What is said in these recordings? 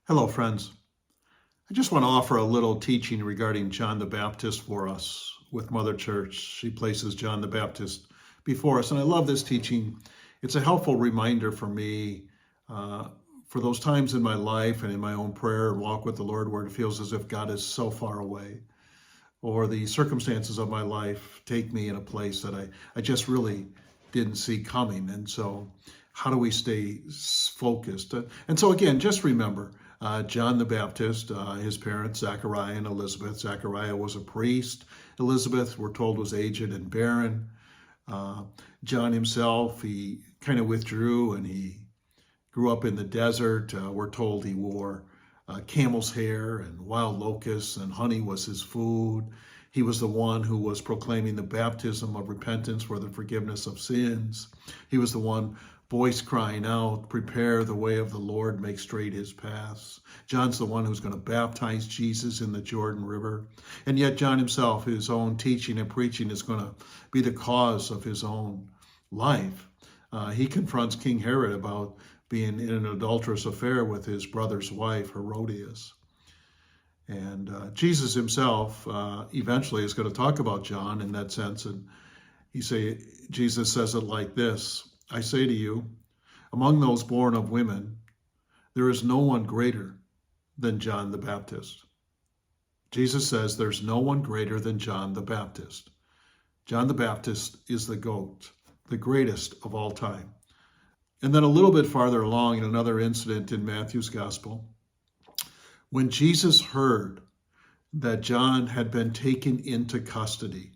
Hello, friends. I just want to offer a little teaching regarding John the Baptist for us with Mother Church. She places John the Baptist before us, and I love this teaching. It's a helpful reminder for me uh, for those times in my life and in my own prayer and walk with the Lord where it feels as if God is so far away, or the circumstances of my life take me in a place that I just really didn't see coming. And so, how do we stay focused? And so, again, just remember John the Baptist, his parents, Zachariah and Elizabeth. Zachariah was a priest. Elizabeth, we're told, was aged and barren. Uh, John himself, he kind of withdrew and he grew up in the desert. We're told he wore camel's hair and wild locusts, and honey was his food. He was the one who was proclaiming the baptism of repentance for the forgiveness of sins. He was the one voice crying out, "Prepare the way of the Lord, make straight his paths." John's the one who's going to baptize Jesus in the Jordan River. And yet John himself, his own teaching and preaching is going to be the cause of his own life. He confronts King Herod about being in an adulterous affair with his brother's wife, Herodias. And Jesus himself eventually is going to talk about John in that sense. And Jesus says it like this: I say to you, among those born of women, there is no one greater than John the Baptist. Jesus says there's no one greater than John the Baptist. John the Baptist is the GOAT, the greatest of all time. And then a little bit farther along in another incident in Matthew's gospel, when Jesus heard that John had been taken into custody,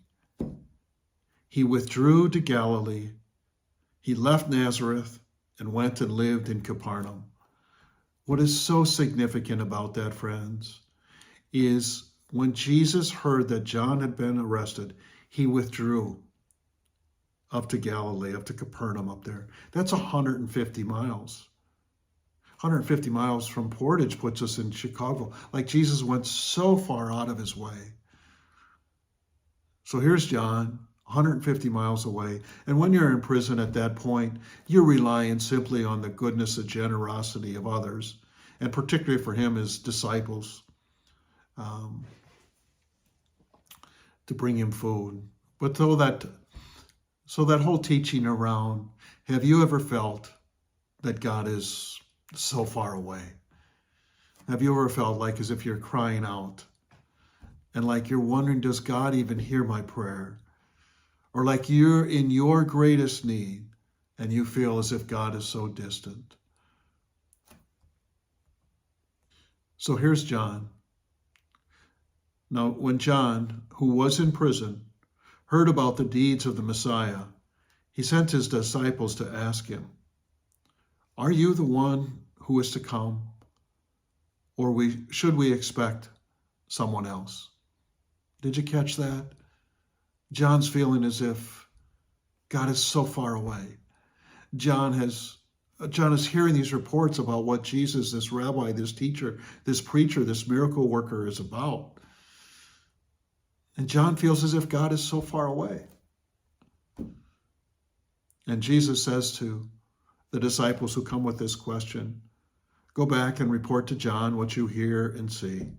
he withdrew to Galilee. He left Nazareth and went and lived in Capernaum. What is so significant about that, friends, is when Jesus heard that John had been arrested, he withdrew up to Galilee, up to Capernaum up there. That's 150 miles. 150 miles from Portage puts us in Chicago. Like, Jesus went so far out of his way. So here's John, 150 miles away. And when you're in prison at that point, you're relying simply on the goodness and generosity of others, and particularly for him, his disciples, to bring him food. But so that whole teaching around, have you ever felt that God is so far away? Have you ever felt like as if you're crying out and like you're wondering, does God even hear my prayer? Or like you're in your greatest need and you feel as if God is so distant. So here's John. Now, when John, who was in prison, heard about the deeds of the Messiah, he sent his disciples to ask him, "Are you the one who is to come? Or should we expect someone else?" Did you catch that? John's feeling as if God is so far away. John is hearing these reports about what Jesus, this rabbi, this teacher, this preacher, this miracle worker is about. And John feels as if God is so far away. And Jesus says to the disciples who come with this question, "Go back and report to John what you hear and see.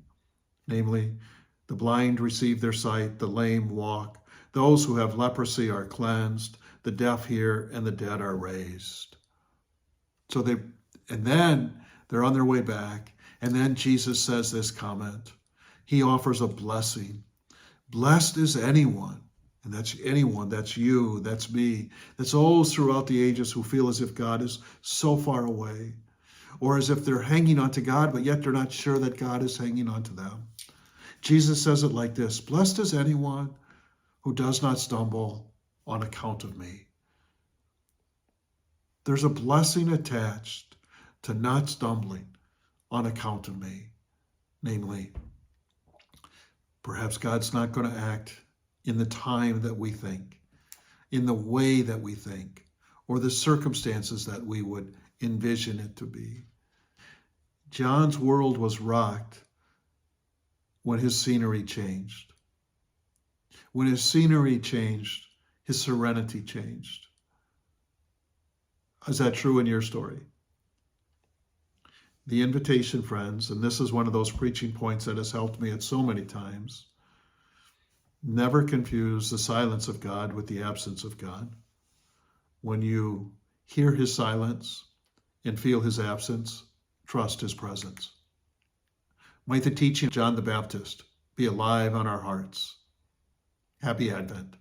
Namely, the blind receive their sight, the lame walk, those who have leprosy are cleansed, the deaf hear, and the dead are raised." And then they're on their way back. And then Jesus says this comment. He offers a blessing. Blessed is anyone, and that's anyone, that's you, that's me, that's those throughout the ages who feel as if God is so far away, or as if they're hanging on to God, but yet they're not sure that God is hanging on to them. Jesus says it like this: blessed is anyone who does not stumble on account of me. There's a blessing attached to not stumbling on account of me. Namely, perhaps God's not going to act in the time that we think, in the way that we think, or the circumstances that we would envision it to be. John's world was rocked when his scenery changed. When his scenery changed, his serenity changed. Is that true in your story? The invitation, friends, and this is one of those preaching points that has helped me at so many times. Never confuse the silence of God with the absence of God. When you hear his silence and feel his absence, trust his presence. Might the teaching of John the Baptist be alive on our hearts. Happy Advent.